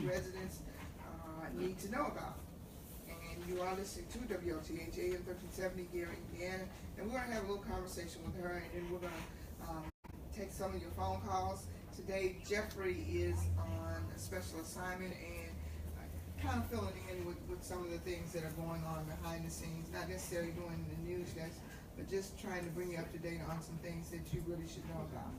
residents need to know about. And you are listening to WLTH AM 1370 Gary, Indiana, and we're going to have a little conversation with her, and then we're going to take some of your phone calls. Today, Jeffrey is on a special assignment and kind of filling in with some of the things that are going on behind the scenes, not necessarily doing the news desk, but just trying to bring you up to date on some things that you really should know about.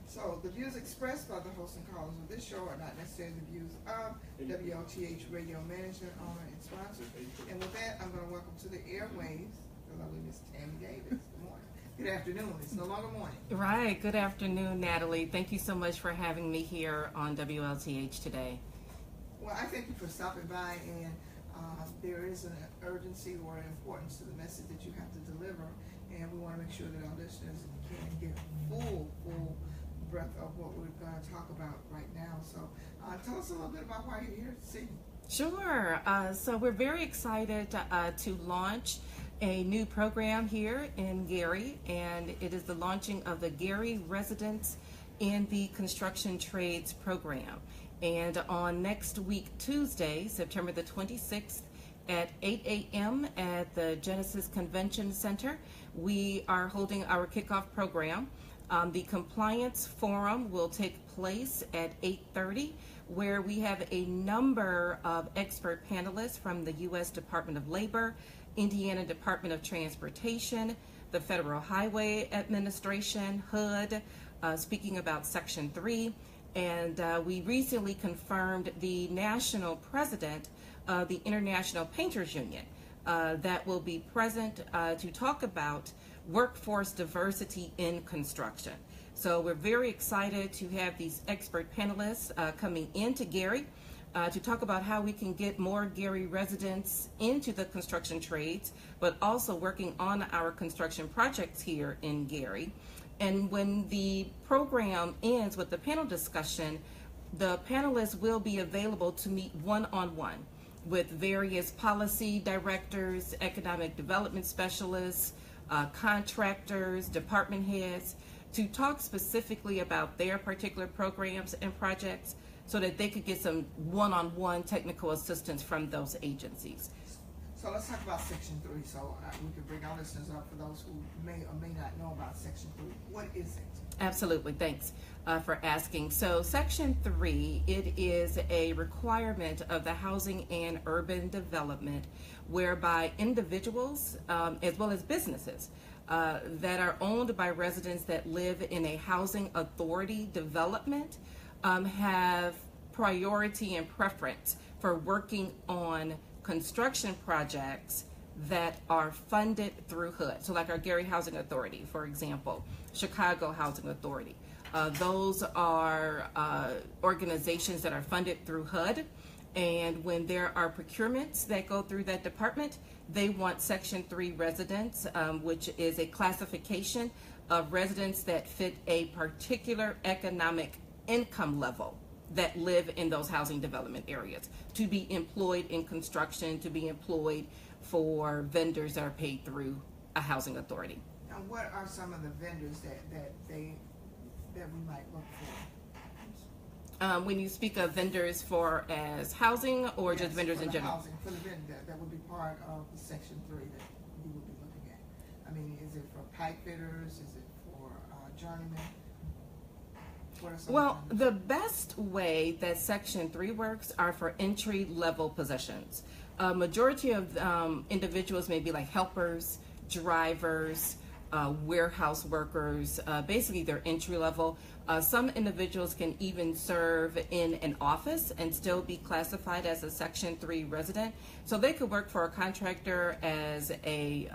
So, the views expressed by the hosts and callers of this show are not necessarily the views of WLTH Radio Management, owner, and sponsor. And with that, I'm going to welcome to the airwaves the lovely Miss Tammi Davis. Good morning. Good afternoon. It's no longer morning. Right. Good afternoon, Natalie. Thank you so much for having me here on WLTH today. Well, I thank you for stopping by, and there is an urgency or an importance to the message that you have to deliver, and we want to make sure that our listeners can get full breath of what we're going to talk about right now. So tell us a little bit about why you're here this evening. Sure. So we're very excited to launch a new program here in Gary, and it is the launching of the Gary Residents in the Construction Trades program. And on next week, Tuesday, September the 26th, at 8 a.m. at the Genesis Convention Center, we are holding our kickoff program. The compliance forum will take place at 8:30, where we have a number of expert panelists from the U.S. Department of Labor, Indiana Department of Transportation, the Federal Highway Administration, HUD, speaking about Section 3. And we recently confirmed the national president of the International Painters Union that will be present to talk about workforce diversity in construction. So we're very excited to have these expert panelists coming into Gary to talk about how we can get more Gary residents into the construction trades, but also working on our construction projects here in Gary. And when the program ends with the panel discussion, the panelists will be available to meet one-on-one with various policy directors, economic development specialists, contractors, department heads, to talk specifically about their particular programs and projects so that they could get some one-on-one technical assistance from those agencies. So let's talk about Section 3, so we can bring our listeners up for those who may or may not know about Section 3. What is it? Absolutely. Thanks for asking. So Section 3, it is a requirement of the Housing and Urban Development whereby individuals as well as businesses that are owned by residents that live in a housing authority development have priority and preference for working on construction projects that are funded through HUD. So like our Gary Housing Authority, for example, Chicago Housing Authority. Those are organizations that are funded through HUD. And when there are procurements that go through that department, they want Section 3 residents, which is a classification of residents that fit a particular economic income level that live in those housing development areas, to be employed in construction, to be employed for vendors that are paid through a housing authority. Now, what are some of the vendors that we might look for? When you speak of vendors for as housing or just vendors in general? Housing, for the vendor that would be part of the Section 3 that you would be looking at. I mean, is it for pipe fitters? Is it for journeymen? Well, the best way that Section 3 works are for entry-level positions. Majority of individuals may be like helpers, drivers, warehouse workers, basically they're entry-level. Some individuals can even serve in an office and still be classified as a Section 3 resident. So they could work for a contractor as a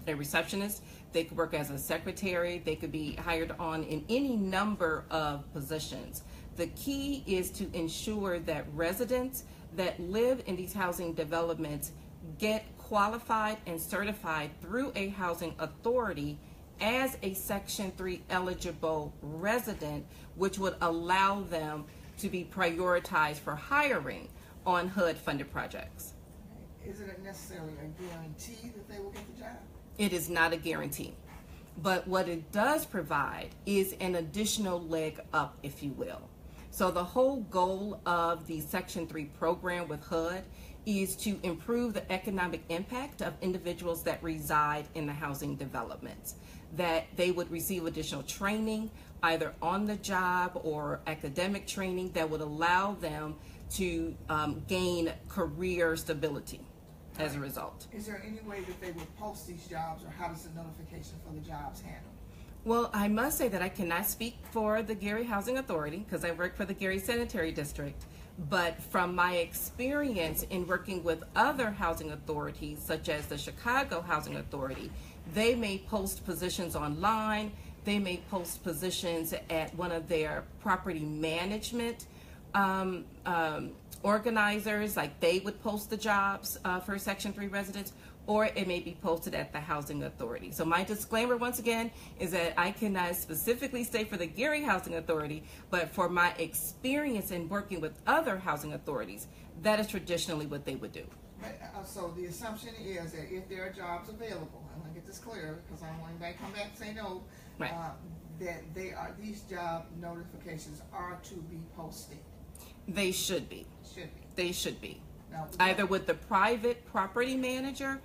receptionist. They could work as a secretary. They could be hired on in any number of positions. The key is to ensure that residents that live in these housing developments get qualified and certified through a housing authority as a Section 3 eligible resident, which would allow them to be prioritized for hiring on HUD funded projects. Isn't it necessarily a guarantee that they will get the job? It is not a guarantee. But what it does provide is an additional leg up, if you will. So the whole goal of the Section 3 program with HUD is to improve the economic impact of individuals that reside in the housing developments, that they would receive additional training, either on the job or academic training, that would allow them to gain career stability as a result. Is there any way that they would post these jobs, or how does the notification for the jobs handle? Well, I must say that I cannot speak for the Gary Housing Authority because I work for the Gary Sanitary District. But from my experience in working with other housing authorities, such as the Chicago Housing Authority, they may post positions online. They may post positions at one of their property management organizers, like they would post the jobs for Section 3 residents, or it may be posted at the Housing Authority. So my disclaimer, once again, is that I cannot specifically say for the Gary Housing Authority, but for my experience in working with other housing authorities, that is traditionally what they would do. So the assumption is that if there are jobs available, I'm going to get this clear because I don't want anybody to come back and say no, right. That these job notifications are to be posted. They should be. Should be. They should be. Now, either with the private property manager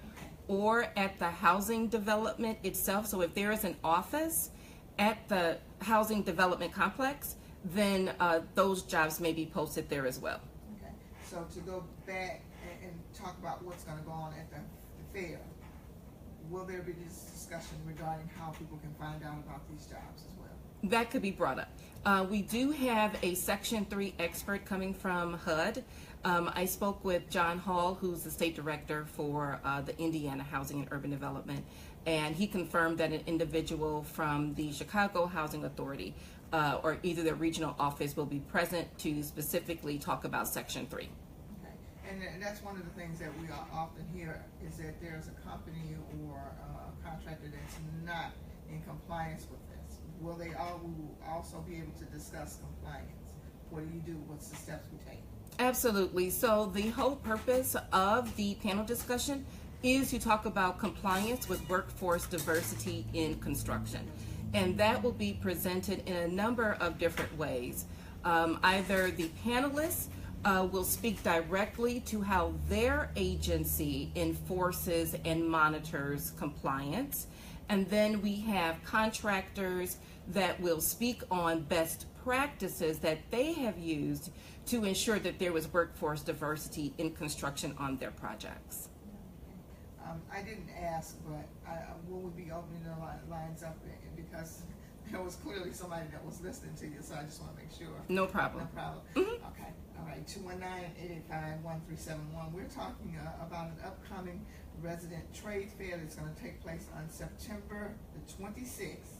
or at the housing development itself. So if there is an office at the housing development complex, then those jobs may be posted there as well. Okay. So to go back and talk about what's going to go on at the fair, will there be this discussion regarding how people can find out about these jobs as well? That could be brought up. We do have a Section 3 expert coming from HUD. I spoke with John Hall, who's the state director for the Indiana Housing and Urban Development, and he confirmed that an individual from the Chicago Housing Authority or either their regional office will be present to specifically talk about Section 3. Okay, and that's one of the things that we often hear is that there's a company or a contractor that's not in compliance with this. Will they also be able to discuss compliance? What do you do? What's the steps we take? Absolutely. So the whole purpose of the panel discussion is to talk about compliance with workforce diversity in construction. And that will be presented in a number of different ways. Either the panelists will speak directly to how their agency enforces and monitors compliance. And then we have contractors that will speak on best practices that they have used to ensure that there was workforce diversity in construction on their projects. I didn't ask, but will we be opening the lines up because there was clearly somebody that was listening to you, so I just want to make sure. No problem. No problem. Mm-hmm. Okay. All right. 219-885-1371. We're talking about an upcoming resident trade fair that's going to take place on September the 26th,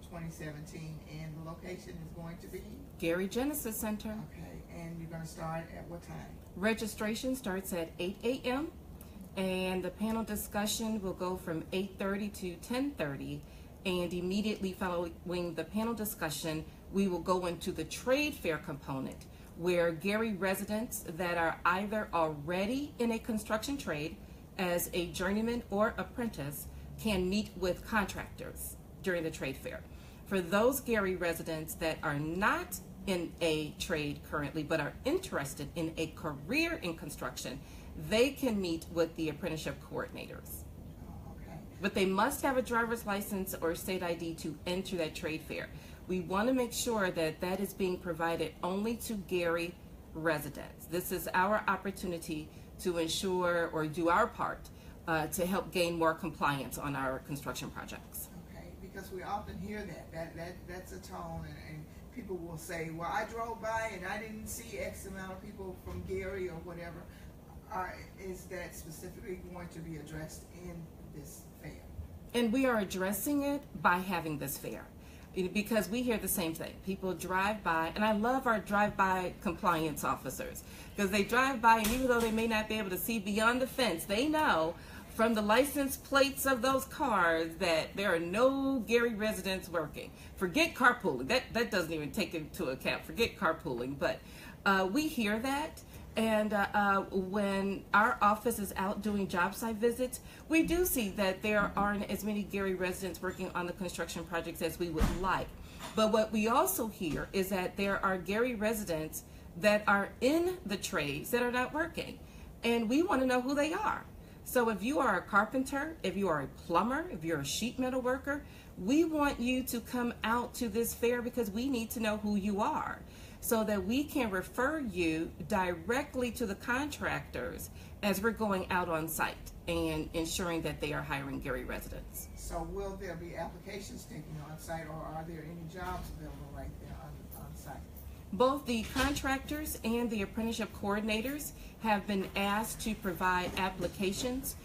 2017, and the location is going to be Gary Genesis Center. Okay, and you're going to start at what time? Registration starts at 8 a.m. and the panel discussion will go from 8:30 to 10:30. And immediately following the panel discussion, we will go into the trade fair component, where Gary residents that are either already in a construction trade as a journeyman or apprentice can meet with contractors during the trade fair. For those Gary residents that are not in a trade currently but are interested in a career in construction, they can meet with the apprenticeship coordinators. Okay. But they must have a driver's license or state ID to enter that trade fair. We want to make sure that that is being provided only to Gary residents. This is our opportunity to ensure or do our part to help gain more compliance on our construction projects. Okay, because we often hear that's a tone, and people will say, well, I drove by and I didn't see X amount of people from Gary or whatever. Is that specifically going to be addressed in this fair? And we are addressing it by having this fair, because we hear the same thing. People drive by, and I love our drive-by compliance officers, because they drive by, and even though they may not be able to see beyond the fence, they know from the license plates of those cars that there are no Gary residents working. Forget carpooling. That doesn't even take into account. Forget carpooling. But we hear that. And when our office is out doing job site visits, we do see that there aren't as many Gary residents working on the construction projects as we would like. But what we also hear is that there are Gary residents that are in the trades that are not working. And we want to know who they are. So if you are a carpenter, if you are a plumber, if you're a sheet metal worker, we want you to come out to this fair because we need to know who you are so that we can refer you directly to the contractors as we're going out on site and ensuring that they are hiring Gary residents. So will there be applications taken on site, or are there any jobs available right there on site? Both the contractors and the apprenticeship coordinators have been asked to provide applications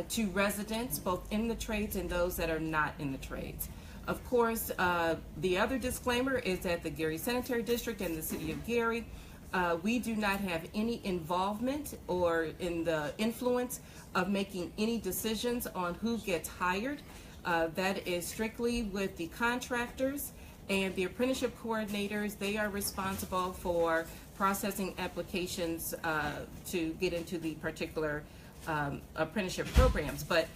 to residents, both in the trades and those that are not in the trades. Of course, the other disclaimer is that the Gary Sanitary District and the City of Gary, we do not have any involvement or in the influence of making any decisions on who gets hired. That is strictly with the contractors and the apprenticeship coordinators. They are responsible for processing applications to get into the particular apprenticeship programs. But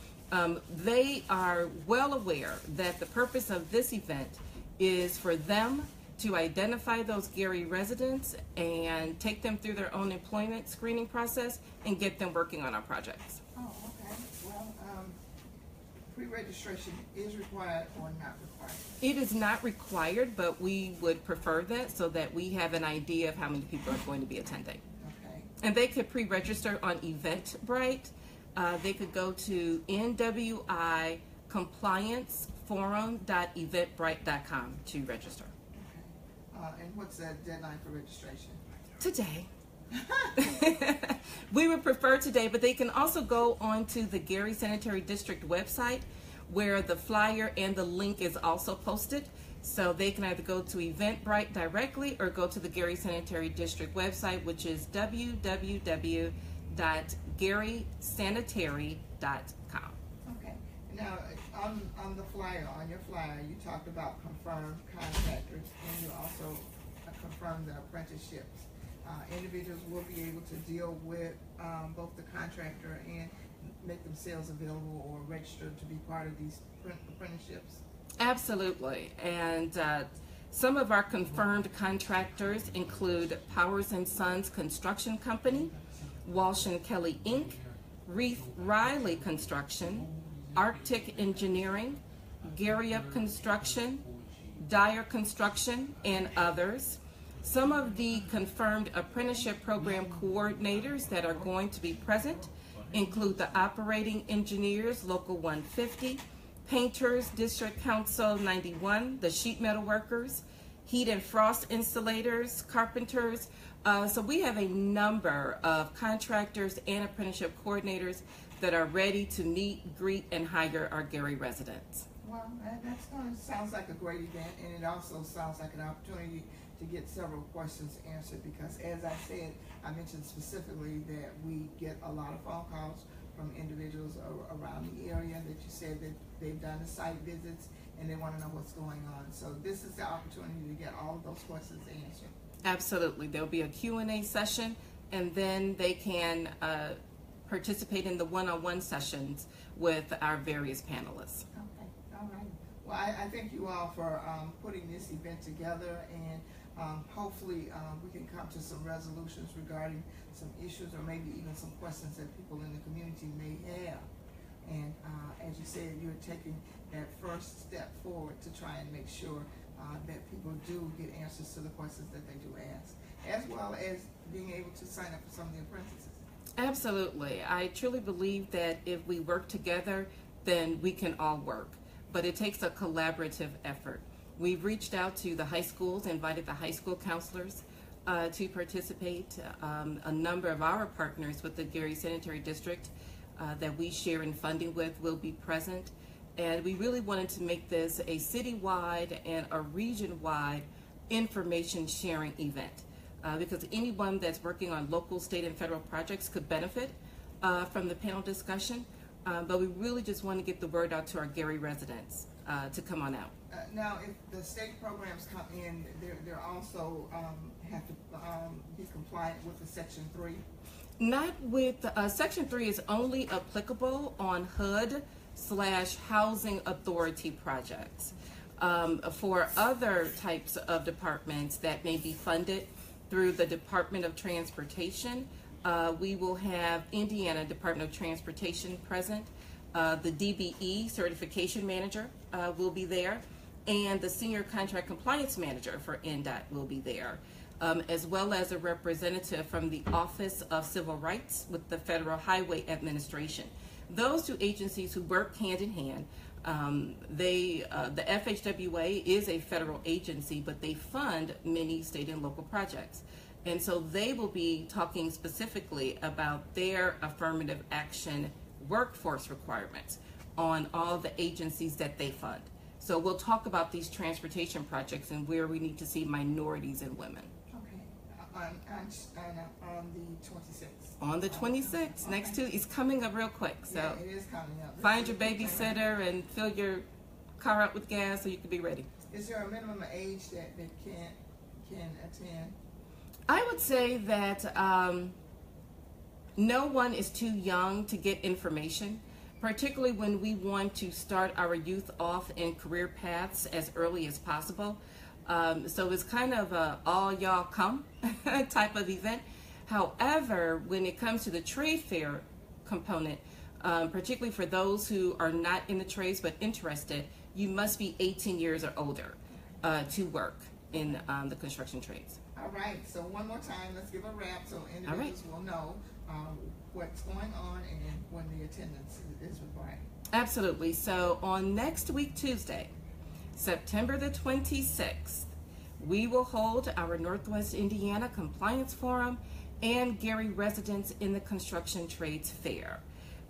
they are well aware that the purpose of this event is for them to identify those Gary residents and take them through their own employment screening process and get them working on our projects. Oh, okay. Well, pre-registration is required or not required? It is not required, but we would prefer that so that we have an idea of how many people are going to be attending. Okay. And they could pre-register on Eventbrite. They could go to nwicomplianceforum.eventbrite.com to register. Okay. And what's the deadline for registration? Today. We would prefer today, but they can also go onto the Gary Sanitary District website where the flyer and the link is also posted. So they can either go to Eventbrite directly or go to the Gary Sanitary District website, which is www.garysanitary.com. Okay. Now, on the flyer, on your flyer, you talked about confirmed contractors, and you also confirmed the apprenticeships. Individuals will be able to deal with both the contractor and make themselves available or register to be part of these apprenticeships? Absolutely. And some of our confirmed contractors include Powers & Sons Construction Company, Walsh & Kelly Inc., Reith Riley Construction, Arctic Engineering, Gary Up Construction, Dyer Construction, and others. Some of the confirmed apprenticeship program coordinators that are going to be present include the operating engineers, Local 150, painters, District Council 91, the sheet metal workers, heat and frost insulators, carpenters. So we have a number of contractors and apprenticeship coordinators that are ready to meet, greet, and hire our Gary residents. Well, sounds like a great event, and it also sounds like an opportunity to get several questions answered, because as I said, I mentioned specifically that we get a lot of phone calls from individuals around the area that you said that they've done the site visits and they want to know what's going on. So this is the opportunity to get all of those questions answered. Absolutely. There'll be a Q&A session, and then they can participate in the one-on-one sessions with our various panelists. Okay, all right. Well, I thank you all for putting this event together, and hopefully we can come to some resolutions regarding some issues or maybe even some questions that people in the community may have. And as you said, you're taking that first step forward to try and make sure that people do get answers to the questions that they do ask, as well as being able to sign up for some of the apprentices. Absolutely. I truly believe that if we work together, then we can all work. But it takes a collaborative effort. We've reached out to the high schools, invited the high school counselors to participate. A number of our partners with the Gary Sanitary District that we share in funding with will be present. And we really wanted to make this a citywide and a region-wide information sharing event because anyone that's working on local, state, and federal projects could benefit from the panel discussion. But we really just want to get the word out to our Gary residents to come on out. Now, if the state programs come in, they're also have to be compliant with the Section 3? Not with, Section 3 is only applicable on HUD/Housing Authority projects. For other types of departments that may be funded through the Department of Transportation, we will have Indiana Department of Transportation present. The DBE Certification Manager will be there, and the Senior Contract Compliance Manager for NDOT will be there, as well as a representative from the Office of Civil Rights with the Federal Highway Administration. Those two agencies who work hand in hand. The FHWA is a federal agency, but they fund many state and local projects. And so they will be talking specifically about their affirmative action workforce requirements on all the agencies that they fund. So we'll talk about these transportation projects and where we need to see minorities and women. Okay. On the 26th. On the 26th, Okay. next Tuesday. It's coming up real quick. So yeah, it is coming up. find your babysitter and fill your car up with gas so you can be ready. Is there a minimum age that can attend? I would say that no one is too young to get information, particularly when we want to start our youth off in career paths as early as possible. So it's kind of a all y'all come type of event. However, when it comes to the trade fair component, particularly for those who are not in the trades but interested, you must be 18 years or older to work in the construction trades. All right, so one more time, let's give a wrap so individuals will know what's going on and when the attendance is required. Absolutely. So on next week, Tuesday, September the 26th, we will hold our Northwest Indiana Compliance Forum and Gary Residents in the Construction Trades Fair.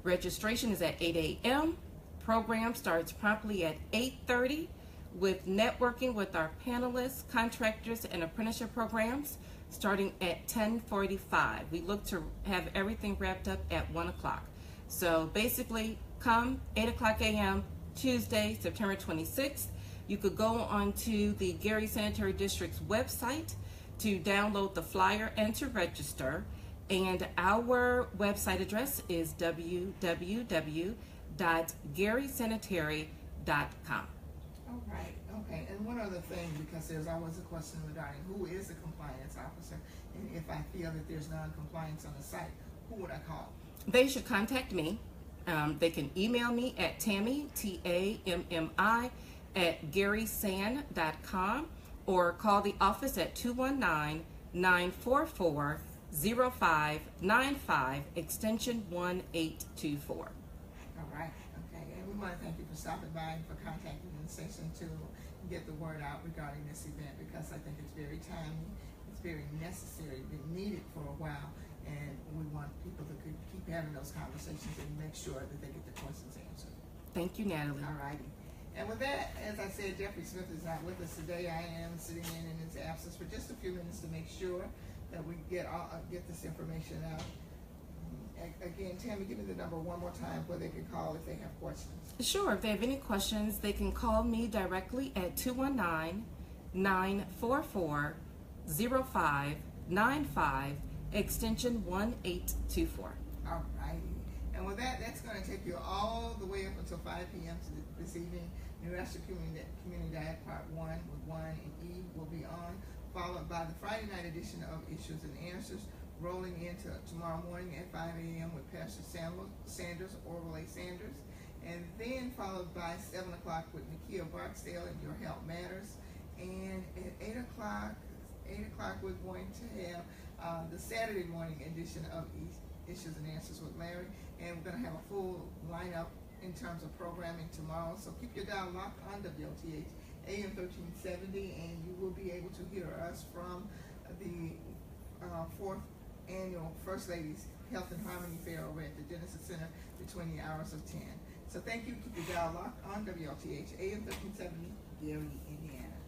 Registration is at 8 a.m. Program starts promptly at 8:30 with networking with our panelists, contractors, and apprenticeship programs starting at 10:45. We look to have everything wrapped up at 1 o'clock. So basically, come 8 o'clock a.m. Tuesday, September 26th. You could go onto the Gary Sanitary District's website to download the flyer and to register. And our website address is www.garysanitary.com. All right, okay. And one other thing, because there's always a question regarding who is the compliance officer, and if I feel that there's non-compliance on the site, who would I call? They should contact me. They can email me at Tammi, Tammi, at garysan.com, or call the office at 219-944-0595, extension 1824. All right, okay. And we want to thank you for stopping by and for contacting the station to get the word out regarding this event, because I think it's very timely, it's very necessary, been needed for a while, and we want people to keep having those conversations and make sure that they get the questions answered. Thank you, Natalie. All righty. And with that, as I said, Jeffrey Smith is not with us today. I am sitting in his absence for just a few minutes to make sure that we get this information out. Again, Tammi, give me the number one more time where they can call if they have questions. Sure. If they have any questions, they can call me directly at 219-944-0595, extension 1824. All righty. And with that, that's going to take you all the way up until 5 p.m. this evening. New Hampshire Community Diet Part 1 with Wine and Eve will be on, followed by the Friday night edition of Issues and Answers, rolling into tomorrow morning at 5 a.m. with Pastor Sanders, Orville Sanders, and then followed by 7 o'clock with Nakia Barksdale and Your Health Matters. And at 8 o'clock we're going to have the Saturday morning edition of Issues and Answers with Larry, and we're going to have a full lineup in terms of programming tomorrow. So keep your dial locked on WLTH AM 1370, and you will be able to hear us from the 4th Annual First Ladies Health and Harmony Fair over at the Genesis Center between the hours of 10. So thank you. Keep your dial locked on WLTH AM 1370, Gary, Indiana.